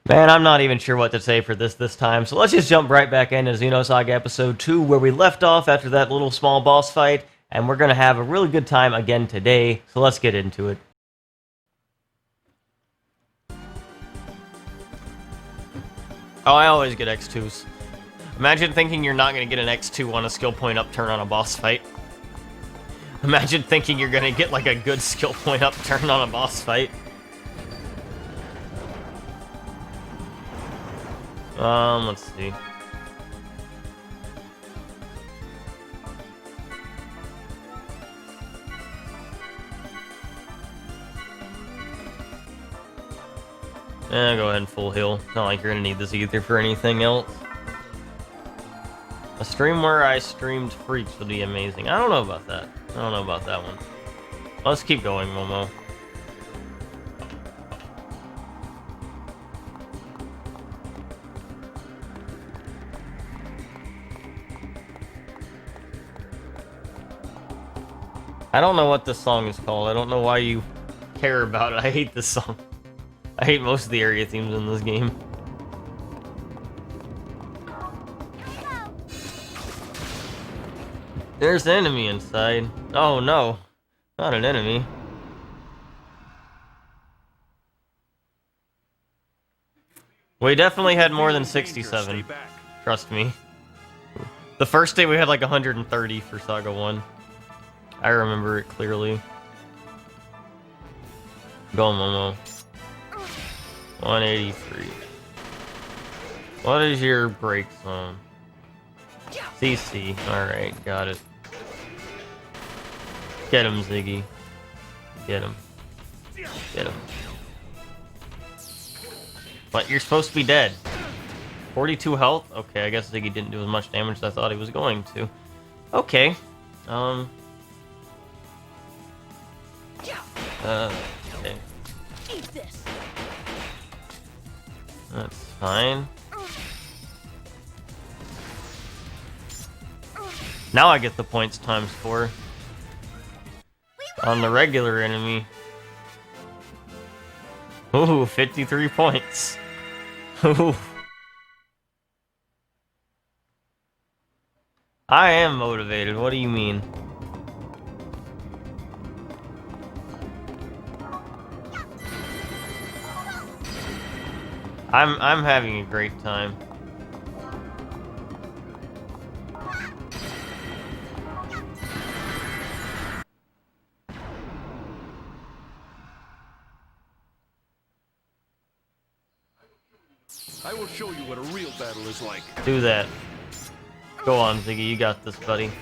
Man, I'm not even sure what to say for this time, so let's just jump right back into Xenosaga Episode 2, where we left off after that little small boss fight, and we're gonna have a really good time again today, so let's get into it. Oh, I always get X2s. Imagine thinking you're not gonna get an X2 on a skill point upturn on a boss fight. Imagine thinking you're gonna get like a good skill point upturn on a boss fight. Let's see. Go ahead and full heal. Not like you're gonna need this either for anything else. A stream where I streamed Freaks would be amazing. I don't know about that. I don't know about that one. Let's keep going, Momo. I don't know what this song is called. I don't know why you care about it. I hate this song. I hate most of the area themes in this game. There's an enemy inside. Oh no, not an enemy. We definitely had more than 67. Trust me. The first day we had like 130 for Saga 1. I remember it clearly. Go, Momo. 183. What is your break zone? CC. Alright, got it. Get him, Ziggy. Get him. Get him. But you're supposed to be dead. 42 health? Okay, I guess Ziggy didn't do as much damage as I thought he was going to. Okay. Okay. That's fine. Now I get the points times 4. On the regular enemy. Ooh, 53 points. Ooh. I am motivated, what do you mean? I'm having a great time. I will show you what a real battle is like. Do that. Go on, Ziggy, you got this, buddy.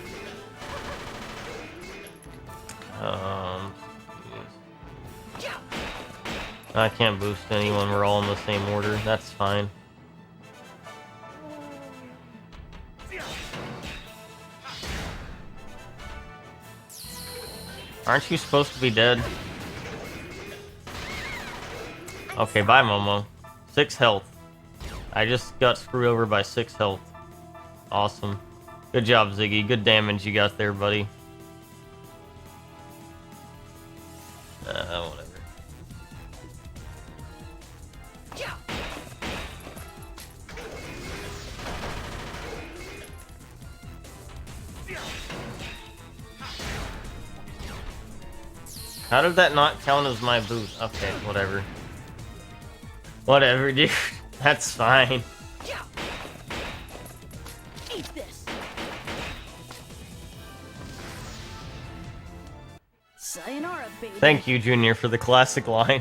I can't boost anyone, we're all in the same order, that's fine. Aren't you supposed to be dead? Okay, bye, Momo. 6 health. I just got screwed over by 6 health. Awesome. Good job, Ziggy. Good damage you got there, buddy. Whatever. How did that not count as my boot? Okay, whatever. Whatever, dude. That's fine. Sayonara, baby. Thank you, Junior, for the classic line.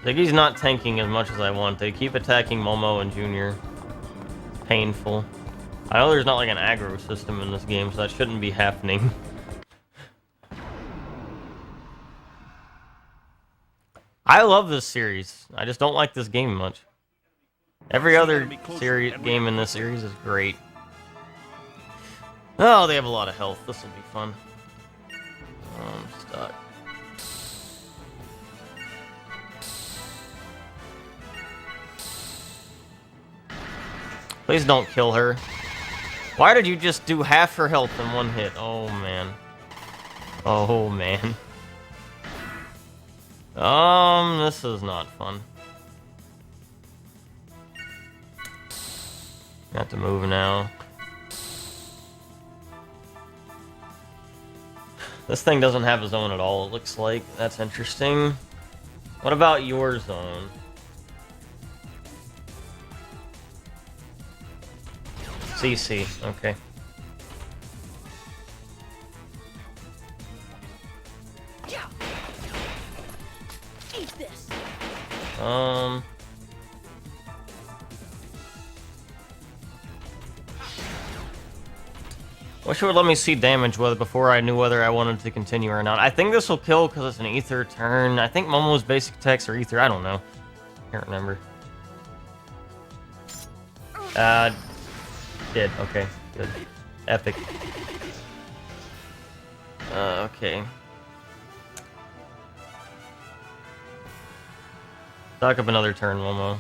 Ziggy's not tanking as much as I want. They keep attacking Momo and Junior. It's painful. I know there's not like an aggro system in this game, so that shouldn't be happening. I love this series. I just don't like this game much. Every other game in this series is great. Oh, they have a lot of health. This will be fun. I'm stuck. Please don't kill her. Why did you just do half her health in one hit? Oh, man. Oh, man. This is not fun. Got to move now. This thing doesn't have a zone at all, it looks like. That's interesting. What about your zone? CC, okay. Eat this. Wish it would let me see damage whether before I knew whether I wanted to continue or not. I think this will kill because it's an ether turn. I think Momo's basic attacks are ether. I don't know. Can't remember. Did. Okay. Good. Epic. Okay. Stock up another turn, Momo.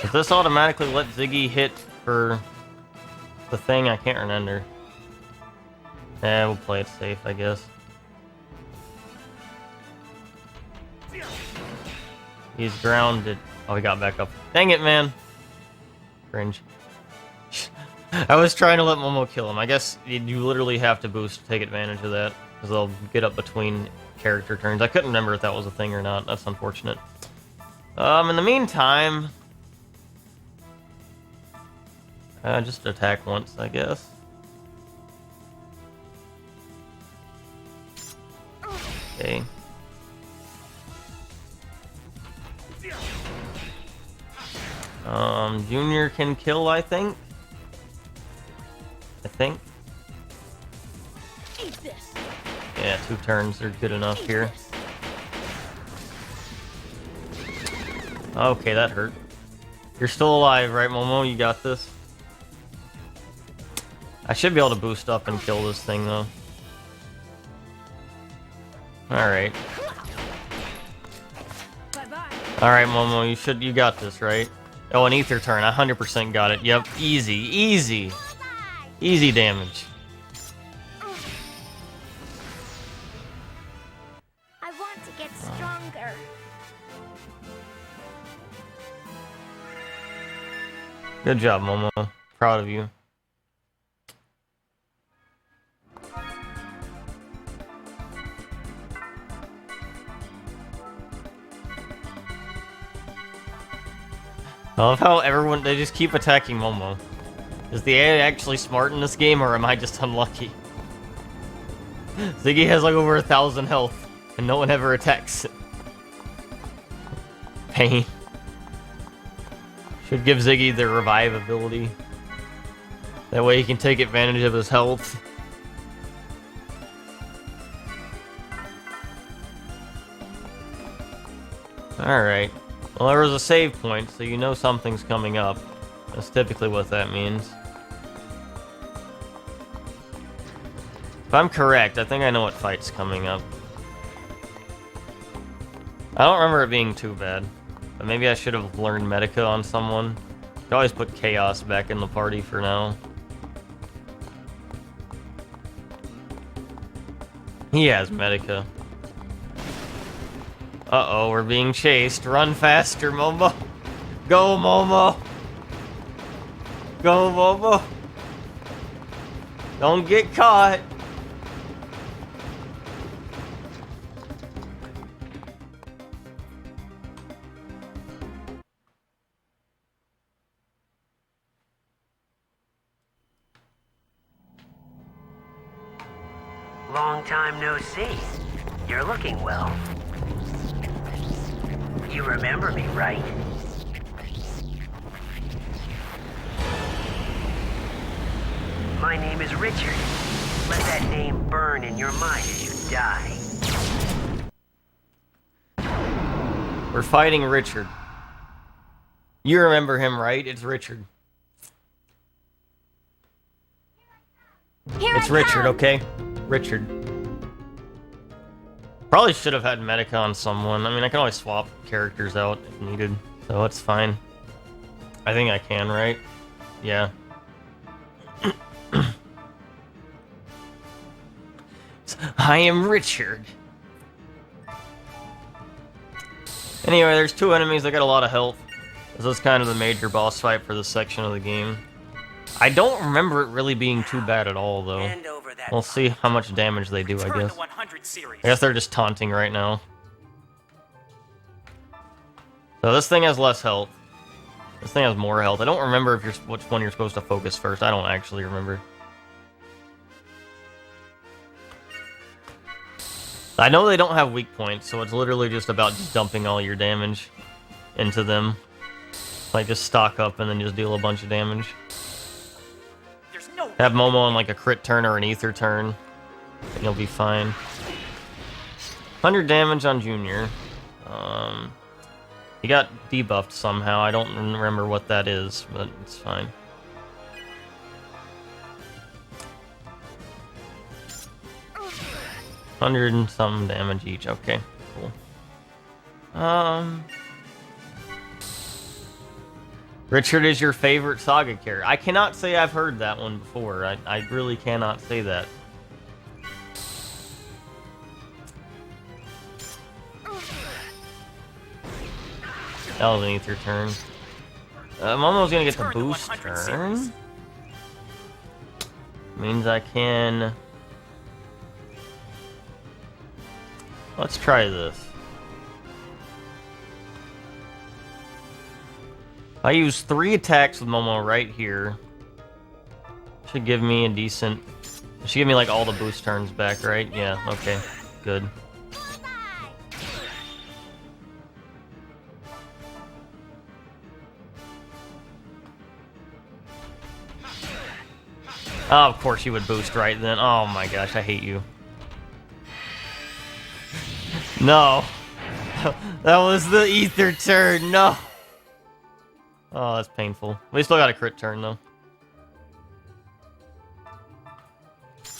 Does this automatically let Ziggy hit for the thing? I can't remember. Yeah, we'll play it safe, I guess. He's grounded. Oh, he got back up. Dang it, man. Cringe. I was trying to let Momo kill him. I guess you literally have to boost to take advantage of that, because they'll get up between character turns. I couldn't remember if that was a thing or not. That's unfortunate. In the meantime... just attack once, I guess. Okay. Junior can kill, I think. Eat this. Yeah, 2 turns are good enough here. Okay, that hurt. You're still alive, right, Momo? You got this? I should be able to boost up and kill this thing, though. Alright. Bye-bye. Alright, Momo, you got this, right? Oh, an ether turn. 100% got it. Yep, easy, easy. Easy damage. I want to get stronger. Good job, Momo. Proud of you. I love how everyone, they just keep attacking Momo. Is the AI actually smart in this game, or am I just unlucky? Ziggy has like over 1,000 health, and no one ever attacks it. Pain. Should give Ziggy the revive ability. That way he can take advantage of his health. Alright. Well, there was a save point, so you know something's coming up. That's typically what that means. If I'm correct, I think I know what fight's coming up. I don't remember it being too bad. But maybe I should have learned Medica on someone. You can always put Chaos back in the party for now. He has Medica. Uh-oh, we're being chased. Run faster, Momo. Go, Momo. Go, Momo. Don't get caught. Long time no see. You're looking well. You remember me, right? My name is Richard. Let that name burn in your mind as you die. We're fighting Richard. You remember him, right? It's Richard. Here It's I Richard, come. okay? Richard. Probably should have had Medica on someone. I mean, I can always swap characters out if needed, so it's fine. I think I can, right? Yeah. I am Richard. Anyway, there's 2 enemies that got a lot of health. This is kind of the major boss fight for this section of the game. I don't remember it really being too bad at all, though. We'll see how much damage they do, I guess. I guess they're just taunting right now. So this thing has less health. This thing has more health. I don't remember if which one you're supposed to focus first. I don't actually remember. I know they don't have weak points, so it's literally just about just dumping all your damage into them. Like, just stock up and then just deal a bunch of damage. Have Momo on, like, a crit turn or an ether turn, and you'll be fine. 100 damage on Junior. He got debuffed somehow. I don't remember what that is, but it's fine. $100 and some damage each. Okay, cool. Richard is your favorite Saga character. I cannot say I've heard that one before. I really cannot say that. That was an ether turn. Momo's gonna get the boost turn. Means I can... Let's try this. I use 3 attacks with Momo right here. Should give me a decent... Should give me like all the boost turns back, right? Yeah, okay. Good. Oh, of course you would boost right then. Oh my gosh, I hate you. No. That was the ether turn, no. Oh, that's painful. We still got a crit turn, though.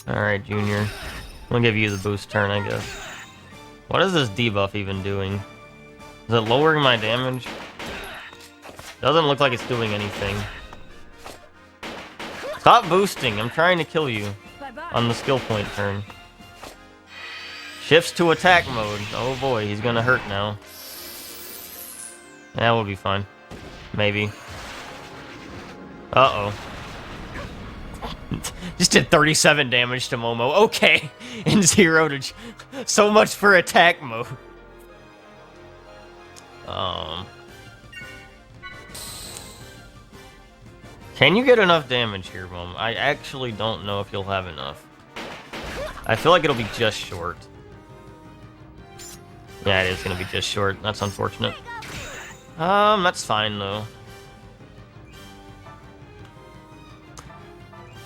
Alright, Junior. I'm gonna give you the boost turn, I guess. What is this debuff even doing? Is it lowering my damage? Doesn't look like it's doing anything. Stop boosting, I'm trying to kill you. On the skill point turn. Shifts to attack mode. Oh boy, he's gonna hurt now. That will be fine. Maybe. Uh-oh. Just did 37 damage to Momo. Okay. And 0 to... So much for attack mode. Can you get enough damage here, Momo? I actually don't know if you'll have enough. I feel like it'll be just short. Yeah, it is gonna be just short. That's unfortunate. That's fine, though.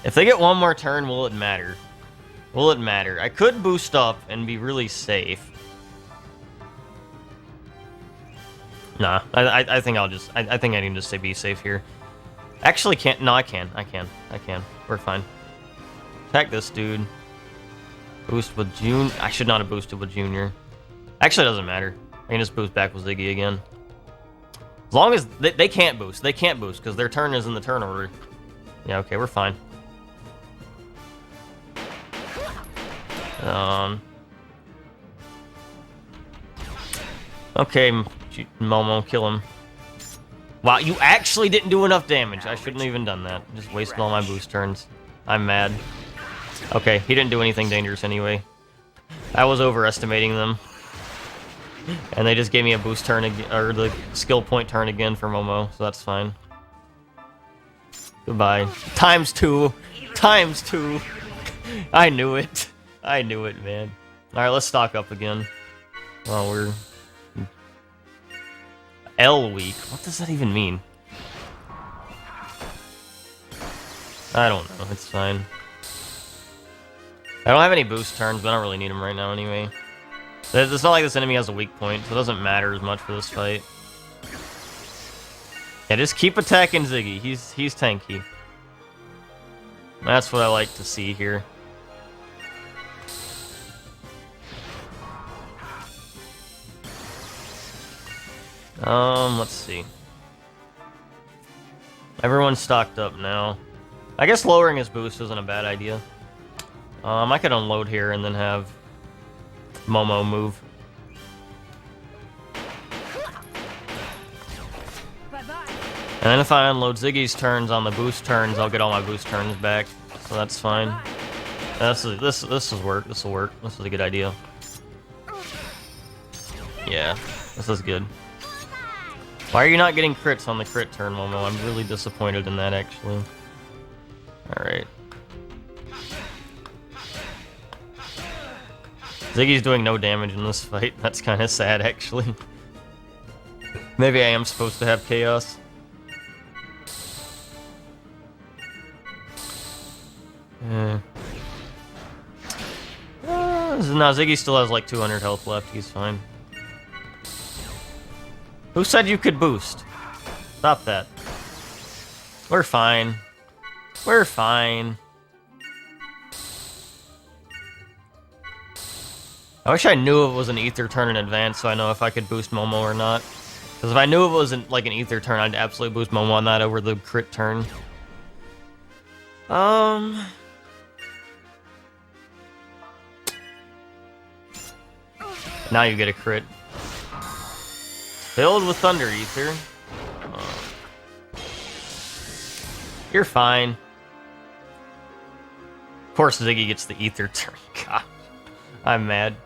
If they get one more turn, will it matter? Will it matter? I could boost up and be really safe. Nah, I think I'll just... I think I need to stay be safe here. Actually, can't... No, I can. We're fine. Attack this dude. Boost with June. I should not have boosted with Junior. Actually, it doesn't matter. I can just boost back with Ziggy again. As long as... They can't boost. They can't boost, because their turn is in the turn order. Yeah, okay, we're fine. Okay, Momo, kill him. Wow, you actually didn't do enough damage. I shouldn't have even done that. Just wasted all my boost turns. I'm mad. Okay, he didn't do anything dangerous anyway. I was overestimating them. And they just gave me a boost turn again, or the skill point turn again for Momo, so that's fine. Goodbye. ×2. ×2. I knew it. I knew it, man. Alright, let's stock up again. Oh, we're... L weak. What does that even mean? I don't know. It's fine. I don't have any boost turns, but I don't really need them right now anyway. It's not like this enemy has a weak point, so it doesn't matter as much for this fight. Yeah, just keep attacking Ziggy. He's tanky. That's what I like to see here. Let's see. Everyone's stocked up now. I guess lowering his boost isn't a bad idea. I could unload here and then have Momo move. Bye-bye. And then if I unload Ziggy's turns on the boost turns, I'll get all my boost turns back. So that's fine. This will work. This will work. This is a good idea. Yeah, this is good. Why are you not getting crits on the crit turn, Momo? I'm really disappointed in that, actually. Alright. Ziggy's doing no damage in this fight. That's kind of sad, actually. Maybe I am supposed to have chaos. No, Ziggy still has like 200 health left. He's fine. Who said you could boost? Stop that. We're fine. We're fine. I wish I knew it was an ether turn in advance so I know if I could boost Momo or not. Because if I knew it wasn't like an ether turn, I'd absolutely boost Momo on that over the crit turn. Now you get a crit. Filled with Thunder Ether. You're fine. Of course Ziggy gets the ether turn. God, I'm mad.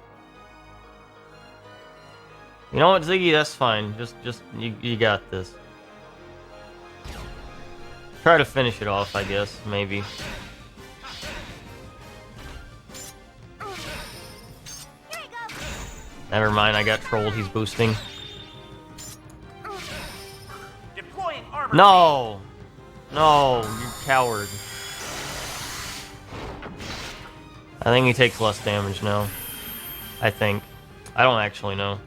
You know what, Ziggy? That's fine. Just you got this. Try to finish it off, I guess. Maybe. Never mind. I got trolled. He's boosting. No! No, you coward. I think he takes less damage now. I think. I don't actually know.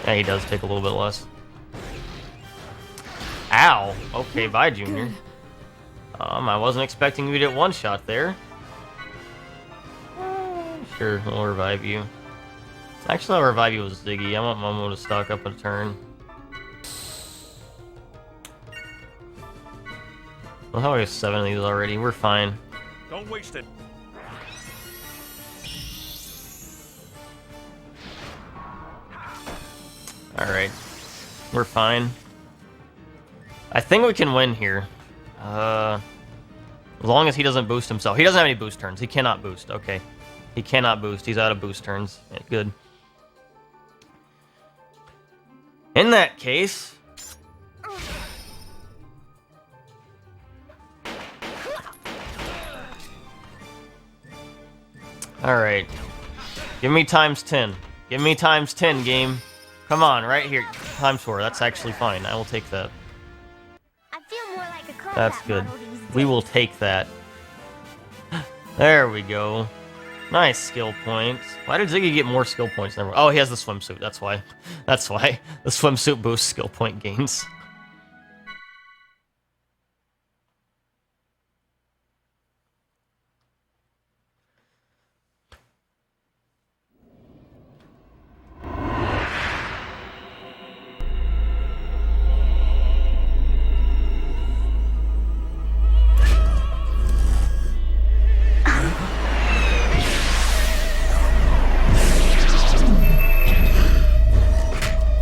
Yeah, he does take a little bit less. Ow! Okay, bye, Junior. I wasn't expecting you to get one shot there. Sure, we'll revive you. Actually, I'll revive you with Ziggy. I want Momo to stock up a turn. Well, how we have 7 of these already? We're fine. Don't waste it. Alright. We're fine. I think we can win here. As long as he doesn't boost himself. He doesn't have any boost turns. He cannot boost. Okay. He cannot boost. He's out of boost turns. Yeah, good. In that case... Alright. Give me times 10. Give me times 10, game. Come on, right here. Times 4. That's actually fine. I will take that. I feel more like a combat That's good. model these We days. will take that. There we go. Nice skill points. Why did Ziggy get more skill points than everyone? Oh, he has the swimsuit. That's why. That's why. The swimsuit boosts skill point gains.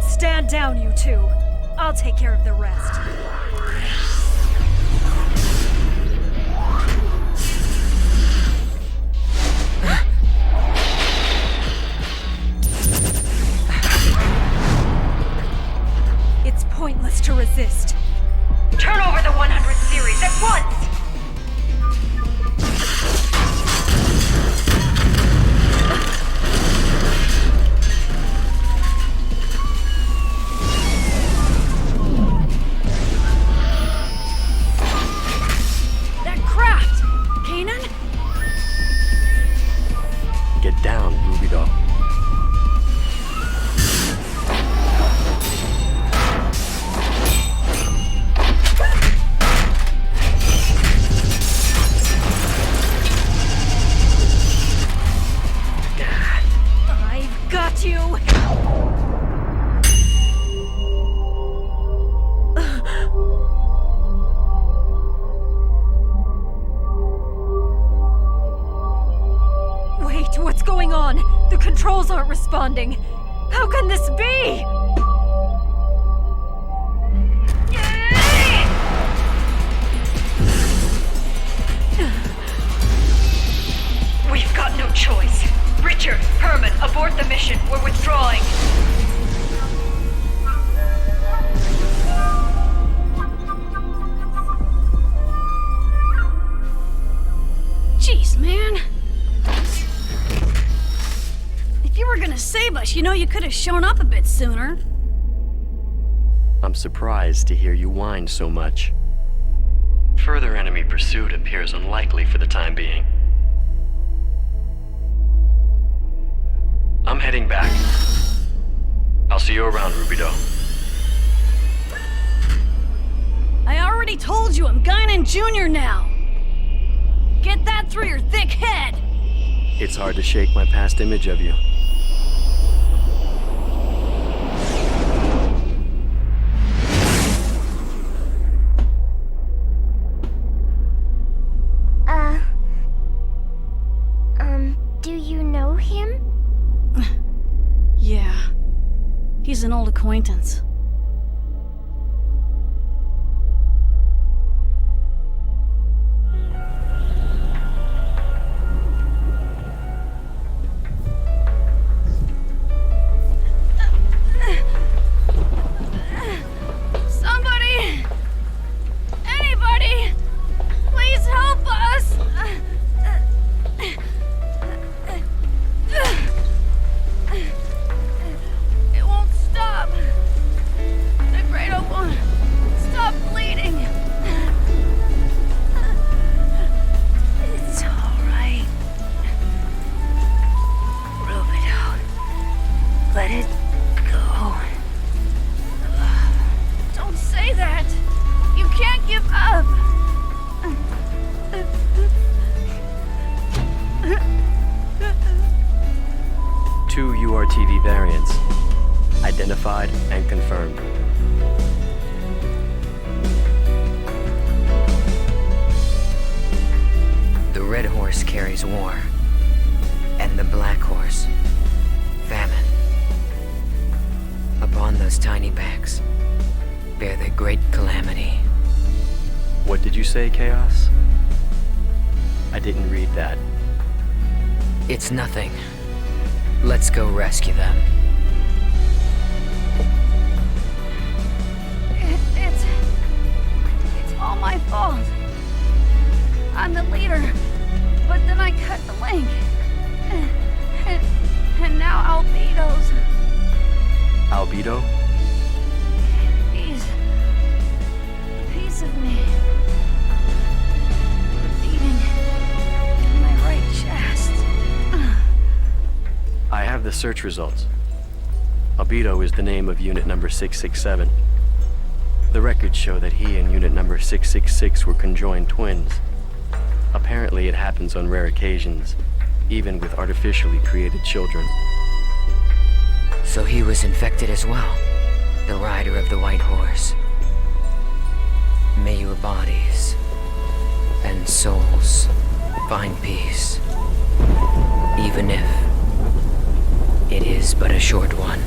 Stand down, you two. I'll take care of the rest. It's pointless to resist. Turn over the 100 series at once! responding. How can this be? We've got no choice. Richard, Herman, abort the mission. We're withdrawing. Jeez, man. If you were gonna save us, you know you could have shown up a bit sooner. I'm surprised to hear you whine so much. Further enemy pursuit appears unlikely for the time being. I'm heading back. I'll see you around, Rubedo. I already told you I'm Guinan Jr. now. Get that through your thick head. It's hard to shake my past image of you. Do you know him? Yeah. He's an old acquaintance. Somebody! Anybody! Please help us! It won't stop. Rubedo won't stop bleeding. It's all right. Rubedo, let it go. Don't say that. You can't give up. Two URTV variants. Identified and confirmed. The red horse carries war, and the black horse, famine. Upon those tiny backs bear the great calamity. What did you say, Chaos? I didn't read that. It's nothing. Let's go rescue them. It's all my fault. I'm the leader, but then I cut the link. And now Albedo's. Albedo? He's a piece of me. Beating in my right chest. I have the search results. Albedo is the name of unit number 667. The records show that he and unit number 666 were conjoined twins. Apparently it happens on rare occasions, even with artificially created children. So he was infected as well, the rider of the white horse. May your bodies and souls find peace, even if it is but a short one.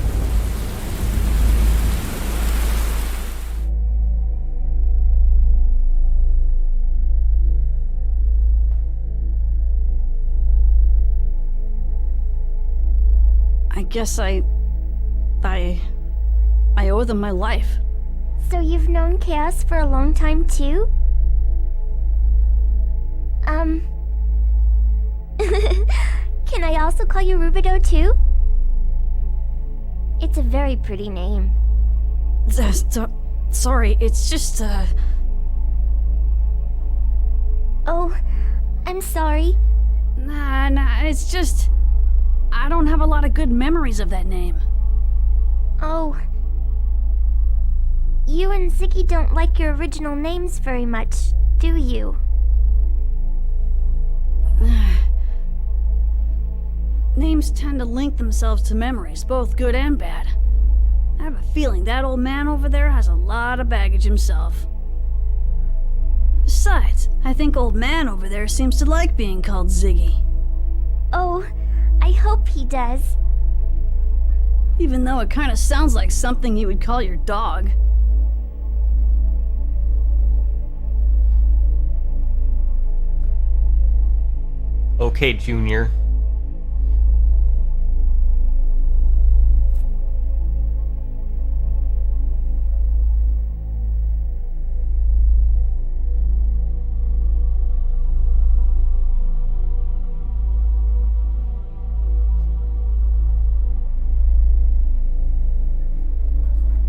I guess I owe them my life. So you've known Chaos for a long time too? Can I also call you Rubedo too? It's a very pretty name. Sorry, it's just, Oh, I'm sorry. Nah, it's just... I don't have a lot of good memories of that name. Oh. You and Ziggy don't like your original names very much, do you? Names tend to link themselves to memories, both good and bad. I have a feeling that old man over there has a lot of baggage himself. Besides, I think old man over there seems to like being called Ziggy. Oh, I hope he does. Even though it kinda sounds like something you would call your dog. Okay, Junior.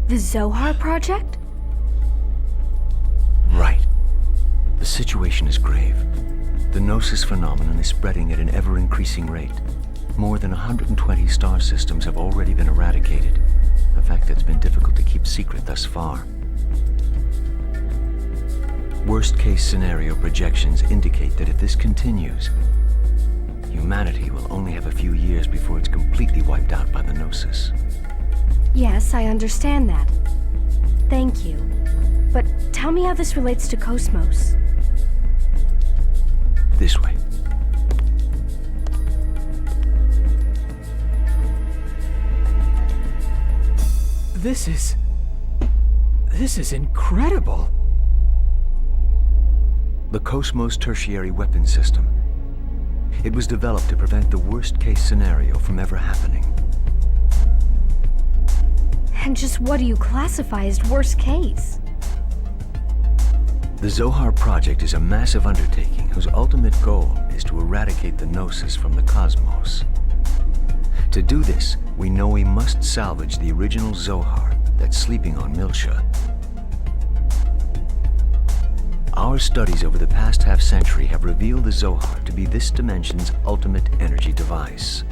The Zohar Project? Right. The situation is grave. The Gnosis phenomenon is spreading at an ever-increasing rate. More than 120 star systems have already been eradicated, a fact that's been difficult to keep secret thus far. Worst-case scenario projections indicate that if this continues, humanity will only have a few years before it's completely wiped out by the Gnosis. Yes, I understand that. Thank you. But tell me how this relates to Cosmos. This way. This is incredible. The Cosmos Tertiary Weapon System. It was developed to prevent the worst-case scenario from ever happening. And just what do you classify as worst case? The Zohar Project is a massive undertaking whose ultimate goal is to eradicate the Gnosis from the cosmos. To do this, we know we must salvage the original Zohar that's sleeping on Milsha. Our studies over the past half-century have revealed the Zohar to be this dimension's ultimate energy device.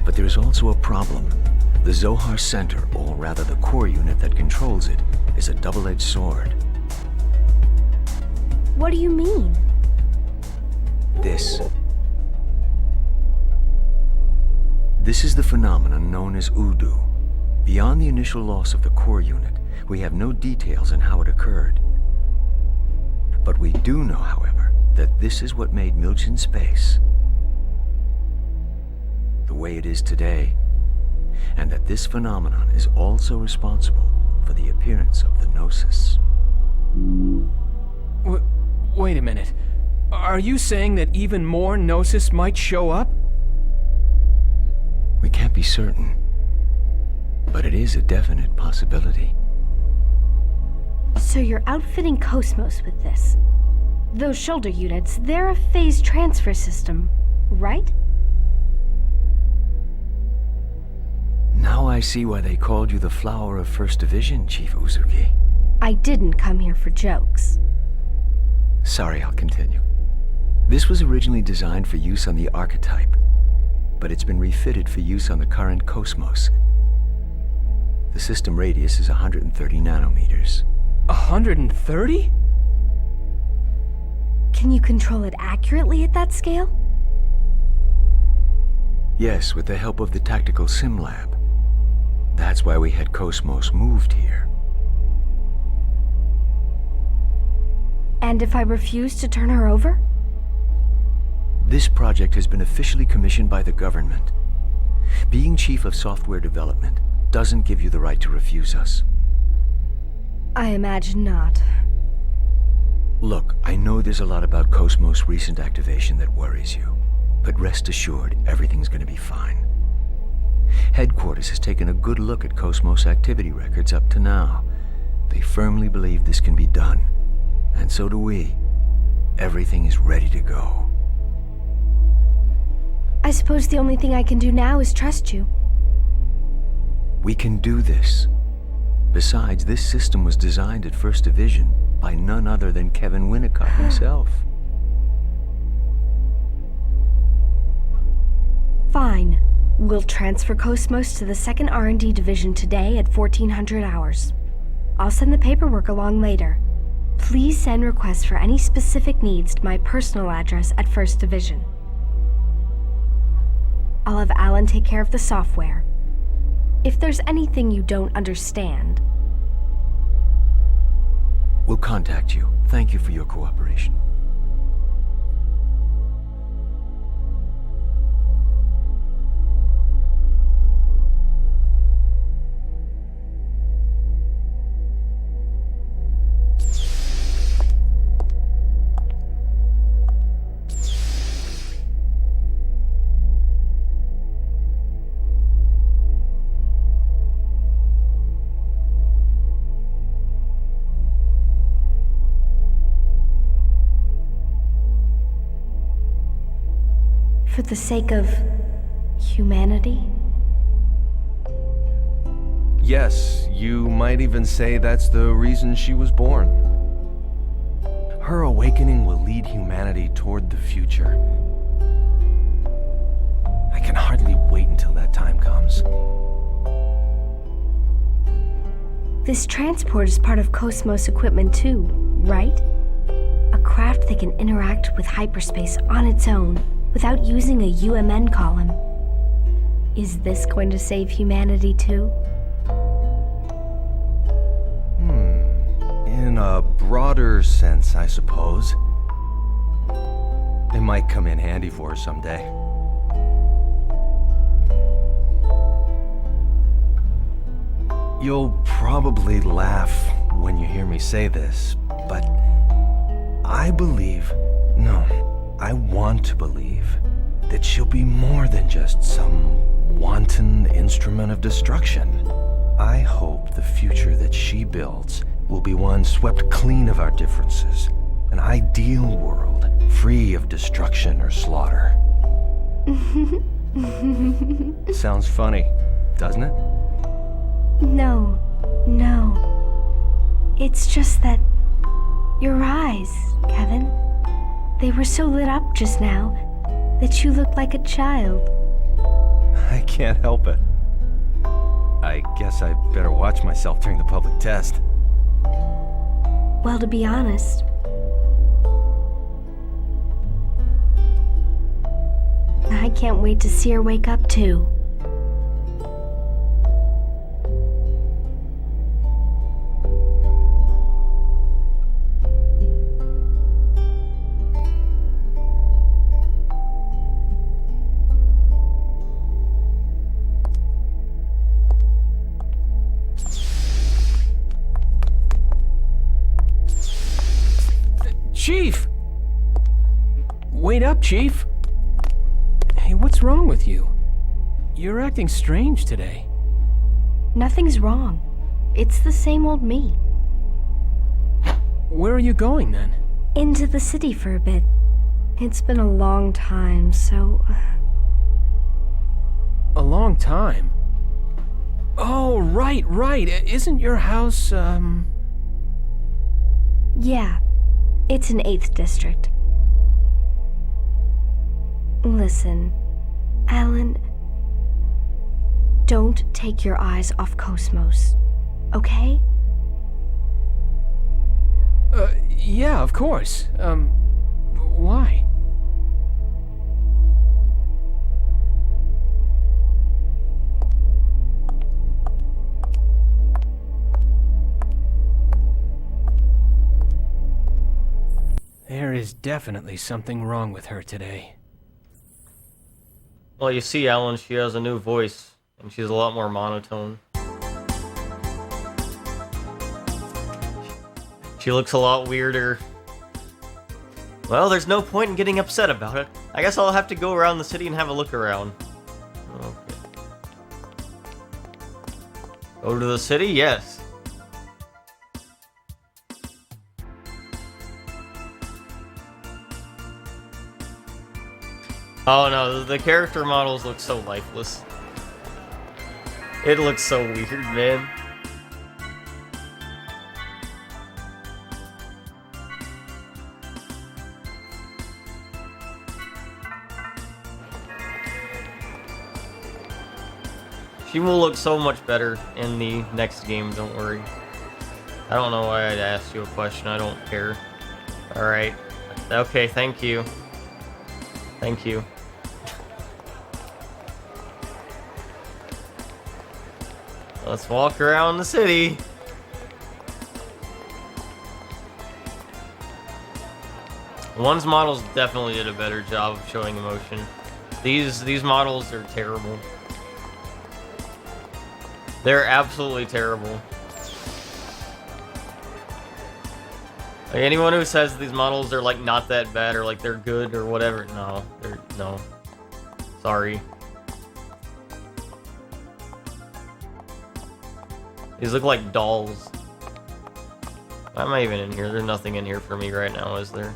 But there is also a problem. The Zohar Center, or rather the core unit that controls it, is a double-edged sword. What do you mean? This is the phenomenon known as Udu. Beyond the initial loss of the core unit, we have no details on how it occurred. But we do know, however, that this is what made Milchan space the way it is today, and that this phenomenon is also responsible for the appearance of the Gnosis. Wait a minute. Are you saying that even more Gnosis might show up? We can't be certain, but it is a definite possibility. So you're outfitting Cosmos with this. Those shoulder units, they're a phase transfer system, right? Now I see why they called you the Flower of First Division, Chief Uzuki. I didn't come here for jokes. Sorry, I'll continue. This was originally designed for use on the Archetype, but it's been refitted for use on the current Cosmos. The system radius is 130 nanometers. 130? Can you control it accurately at that scale? Yes, with the help of the Tactical Sim Lab. That's why we had Cosmos moved here. And if I refuse to turn her over? This project has been officially commissioned by the government. Being Chief of Software Development doesn't give you the right to refuse us. I imagine not. Look, I know there's a lot about Cosmos' recent activation that worries you, but rest assured, everything's gonna be fine. Headquarters has taken a good look at Cosmos activity records up to now. They firmly believe this can be done, and so do we. Everything is ready to go. I suppose the only thing I can do now is trust you. We can do this. Besides, this system was designed at First Division by none other than Kevin Winnicott himself. Fine. We'll transfer Cosmos to the 2nd R&D Division today at 1400 hours. I'll send the paperwork along later. Please send requests for any specific needs to my personal address at 1st Division. I'll have Alan take care of the software. If there's anything you don't understand... We'll contact you. Thank you for your cooperation. For the sake of humanity? Yes, you might even say that's the reason she was born. Her awakening will lead humanity toward the future. I can hardly wait until that time comes. This transport is part of Cosmos equipment too, right? A craft that can interact with hyperspace on its own without using a UMN column. Is this going to save humanity too? In a broader sense, I suppose. It might come in handy for her someday. You'll probably laugh when you hear me say this, but I believe, no, I want to believe that she'll be more than just some wanton instrument of destruction. I hope the future that she builds will be one swept clean of our differences, an ideal world free of destruction or slaughter. Sounds funny, doesn't it? No. It's just that your eyes, Kevin, they were so lit up just now that you looked like a child. I can't help it. I guess I better watch myself during the public test. Well, to be honest, I can't wait to see her wake up too. Chief! Wait up, Chief! Hey, what's wrong with you? You're acting strange today. Nothing's wrong. It's the same old me. Where are you going, then? Into the city for a bit. It's been a long time, so... A long time? Oh, right. Isn't your house, Yeah. It's in 8th District. Listen, Alan, don't take your eyes off Cosmos, okay? Yeah, of course. Why? There is definitely something wrong with her today. Well, you see, Alan, she has a new voice, and she's a lot more monotone. She looks a lot weirder. Well, there's no point in getting upset about it. I guess I'll have to go around the city and have a look around. Okay. Go to the city? Yes. Oh no, the character models look so lifeless. It looks so weird, man. She will look so much better in the next game, don't worry. I don't know why I'd ask you a question, I don't care. Alright. Okay, thank you. Thank you. Let's walk around the city. One's models definitely did a better job of showing emotion. These models are terrible. They're absolutely terrible. Like, anyone who says these models are like not that bad or like they're good or whatever, no. Sorry. These look like dolls. Why am I even in here? There's nothing in here for me right now, is there?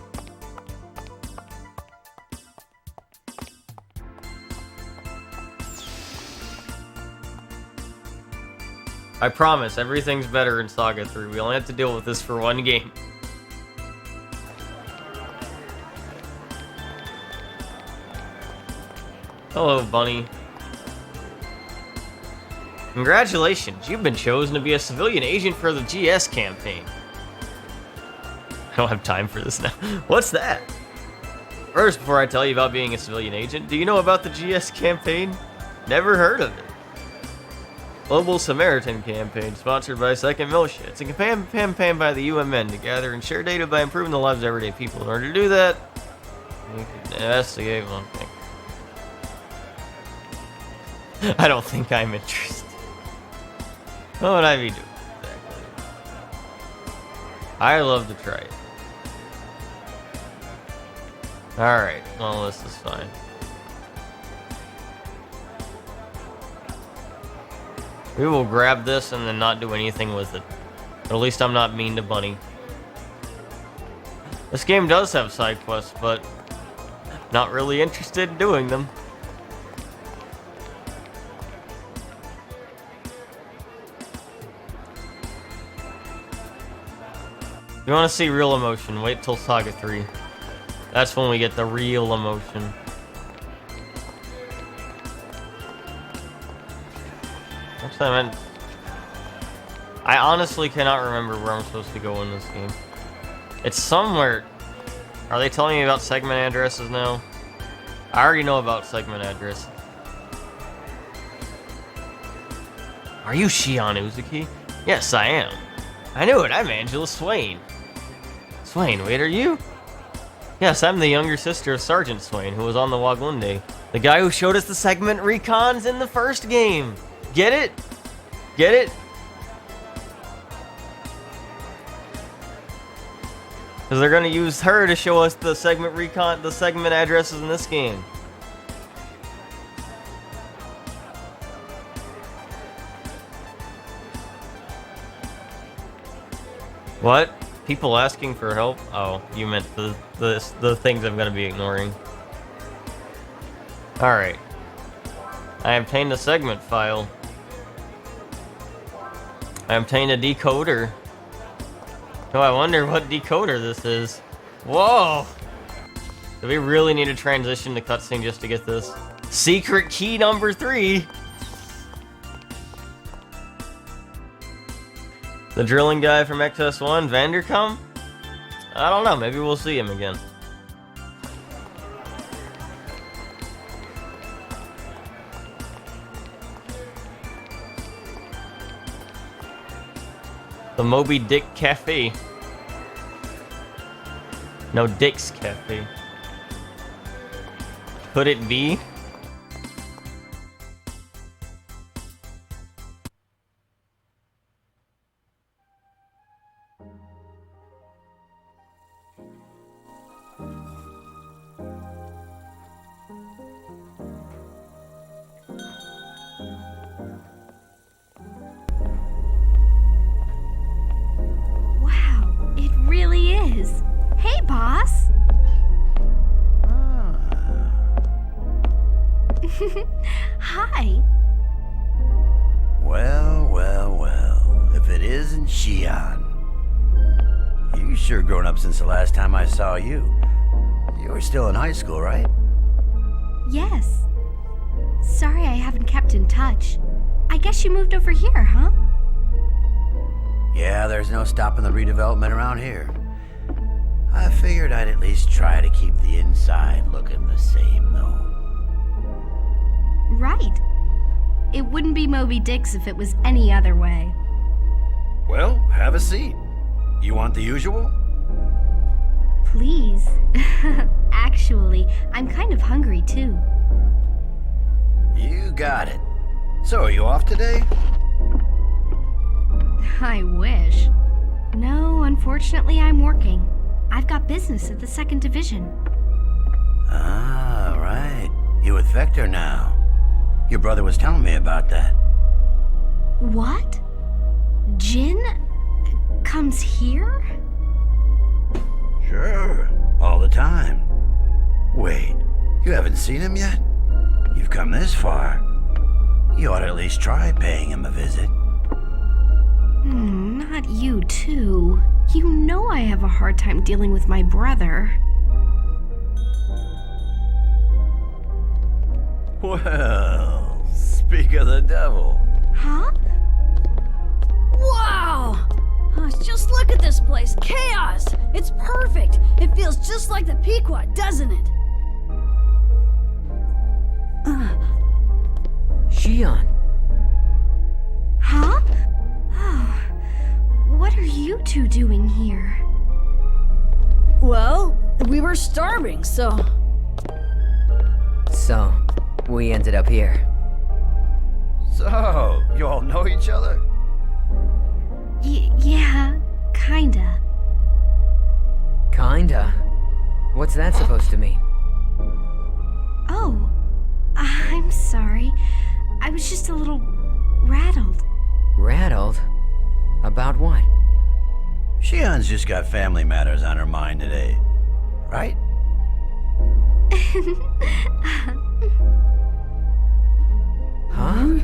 I promise, everything's better in Saga 3. We only have to deal with this for one game. Hello, Bunny. Congratulations, you've been chosen to be a civilian agent for the GS campaign. I don't have time for this now. What's that? First, before I tell you about being a civilian agent, do you know about the GS campaign? Never heard of it. Global Samaritan Campaign, sponsored by Second Militia. It's a campaign by the UMN to gather and share data by improving the lives of everyday people. In order to do that, you can investigate one thing. I don't think I'm interested. What would I be doing exactly? I love to try it. Alright, well, this is fine. We will grab this and then not do anything with it. At least I'm not mean to Bunny. This game does have side quests, but not really interested in doing them. If you want to see real emotion, wait till Saga 3. That's when we get the real emotion. What's that meant? I honestly cannot remember where I'm supposed to go in this game. It's somewhere. Are they telling me about segment addresses now? I already know about segment addresses. Are you Shion Uzuki? Yes, I am. I knew it. I'm Angela Swain. Swain, wait, are you? Yes, I'm the younger sister of Sergeant Swain, who was on the Waglunde. The guy who showed us the segment recons in the first game. Get it? Get it? Because they're going to use her to show us the segment recon, the segment addresses in this game. What? People asking for help? Oh, you meant the things I'm going to be ignoring. Alright. I obtained a segment file. I obtained a decoder. Oh, I wonder what decoder this is. Whoa! Do we really need to transition to cutscene just to get this? Secret key number 3! The drilling guy from XS1, Vandercom? I don't know, maybe we'll see him again. The Moby Dick Cafe. No, Dick's Cafe. Could it be? Hi. Well, well, well. If it isn't Shion. You sure grown up since the last time I saw you. You were still in high school, right? Yes. Sorry I haven't kept in touch. I guess you moved over here, huh? Yeah, there's no stopping the redevelopment around here. I figured I'd at least try to keep the inside looking the same, though. Right. It wouldn't be Moby Dick's if it was any other way. Well, have a seat. You want the usual? Please. Actually, I'm kind of hungry too. You got it. So, are you off today? I wish. No, unfortunately, I'm working. I've got business at the 2nd Division. Ah, right. You're with Vector now. Your brother was telling me about that. What? Jin comes here? Sure, all the time. Wait, you haven't seen him yet? You've come this far. You ought to at least try paying him a visit. Not you, too. You know I have a hard time dealing with my brother. Well, speak of the devil. Huh? Wow! Just look at this place. Chaos! It's perfect! It feels just like the Pequot, doesn't it? Xion. Huh? Oh, what are you two doing here? Well, we were starving, so... So, we ended up here. So, you all know each other? Yeah, kinda. Kinda. What's that supposed to mean? Oh, I'm sorry. I was just a little rattled. Rattled? About what? Xion's just got family matters on her mind today, right? Huh?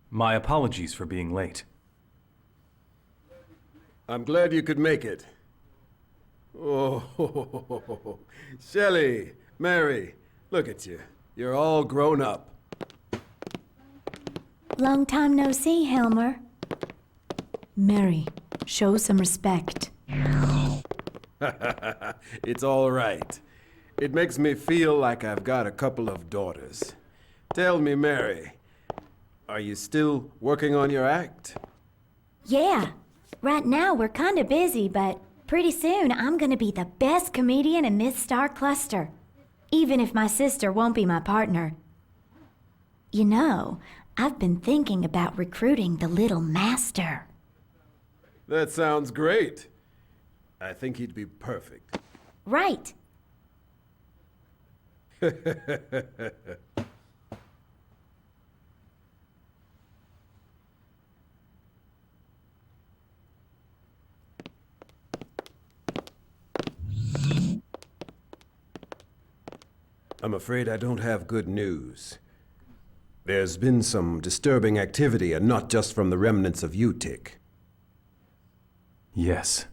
My apologies for being late. I'm glad you could make it. Oh, Shelley, Mary, look at you. You're all grown up. Long time no see, Helmer. Mary, show some respect. It's all right. It makes me feel like I've got a couple of daughters. Tell me, Mary, are you still working on your act? Yeah. Right now we're kinda busy, but pretty soon I'm gonna be the best comedian in this star cluster. Even if my sister won't be my partner. You know, I've been thinking about recruiting the little master. That sounds great. I think he'd be perfect. Right. I'm afraid I don't have good news. There's been some disturbing activity, and not just from the remnants of UTIC. Yes.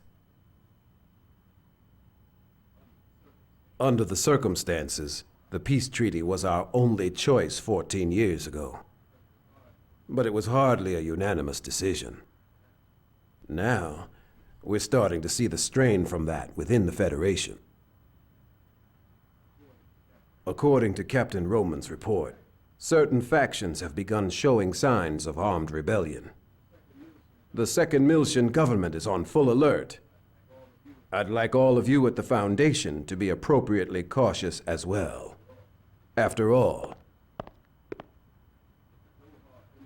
Under the circumstances, the peace treaty was our only choice 14 years ago. But it was hardly a unanimous decision. Now, we're starting to see the strain from that within the Federation. According to Captain Roman's report, certain factions have begun showing signs of armed rebellion. The Second Miltian government is on full alert. I'd like all of you at the Foundation to be appropriately cautious as well. After all,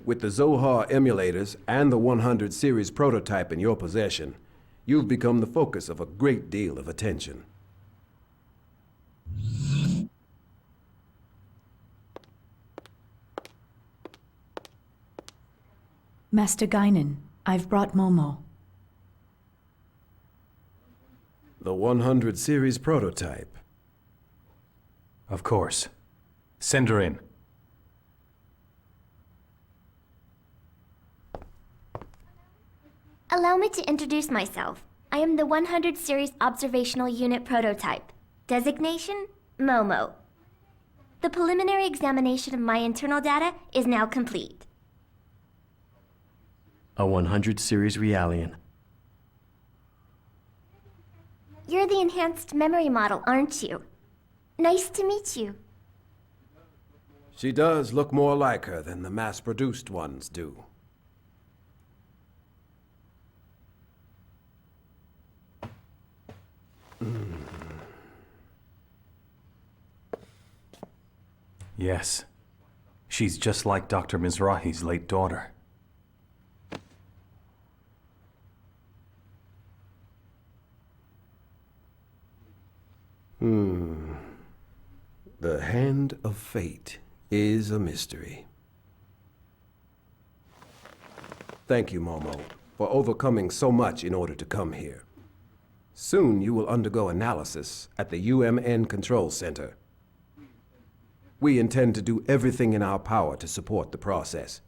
with the Zohar emulators and the 100 series prototype in your possession, you've become the focus of a great deal of attention. Master Guinan, I've brought Momo. The 100 series prototype. Of course. Send her in. Allow me to introduce myself. I am the 100 Series Observational Unit Prototype. Designation, Momo. The preliminary examination of my internal data is now complete. A 100 series Realian. You're the enhanced memory model, aren't you? Nice to meet you. She does look more like her than the mass-produced ones do. Yes. She's just like Dr. Mizrahi's late daughter. The hand of fate is a mystery. Thank you, Momo, for overcoming so much in order to come here. Soon you will undergo analysis at the UMN Control Center. We intend to do everything in our power to support the process.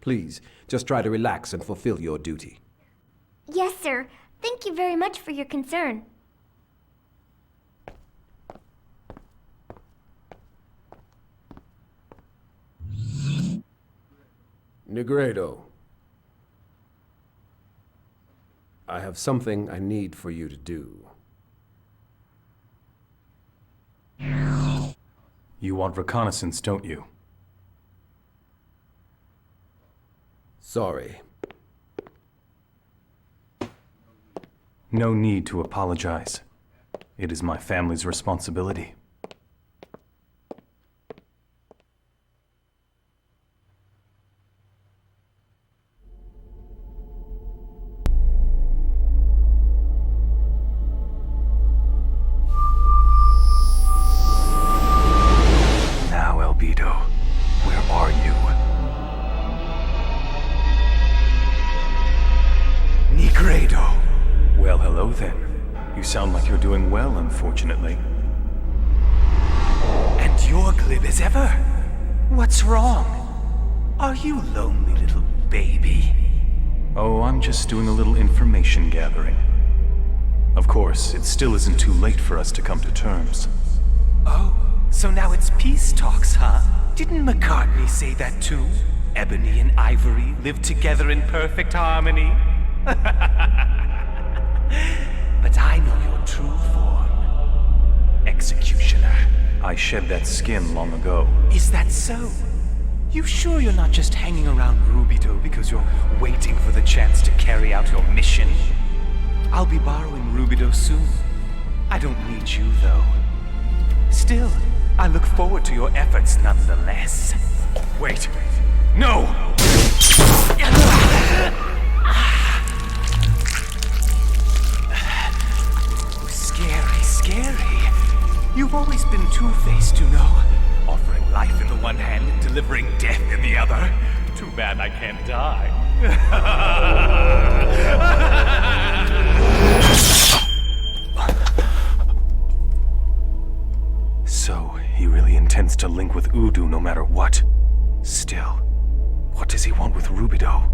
Please, just try to relax and fulfill your duty. Yes, sir. Thank you very much for your concern. Negredo, I have something I need for you to do. You want reconnaissance, don't you? Sorry. No need to apologize. It is my family's responsibility. Now, Rubedo, where are you? Negredo! Well, hello then. You sound like you're doing well, unfortunately. And you're glib as ever. What's wrong? Are you lonely, little baby? Oh, I'm just doing a little information gathering. Of course, it still isn't too late for us to come to terms. Oh, so now it's peace talks, huh? Didn't McCartney say that too? Ebony and Ivory live together in perfect harmony. But I know your true form. Executioner. I shed that skin long ago. Is that so? You sure you're not just hanging around Rubedo because you're waiting for the chance to carry out your mission? I'll be borrowing Rubedo soon. I don't need you, though. Still, I look forward to your efforts nonetheless. Wait. No! Scary, scary. You've always been two-faced, you know. Offering life in the one hand and delivering death in the other. Too bad I can't die. So, he really intends to link with Udu no matter what. Still, what does he want with Rubedo?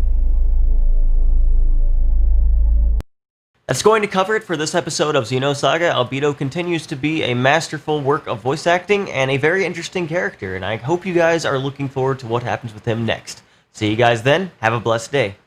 That's going to cover it for this episode of Xenosaga. Rubedo continues to be a masterful work of voice acting and a very interesting character, and I hope you guys are looking forward to what happens with him next. See you guys then. Have a blessed day.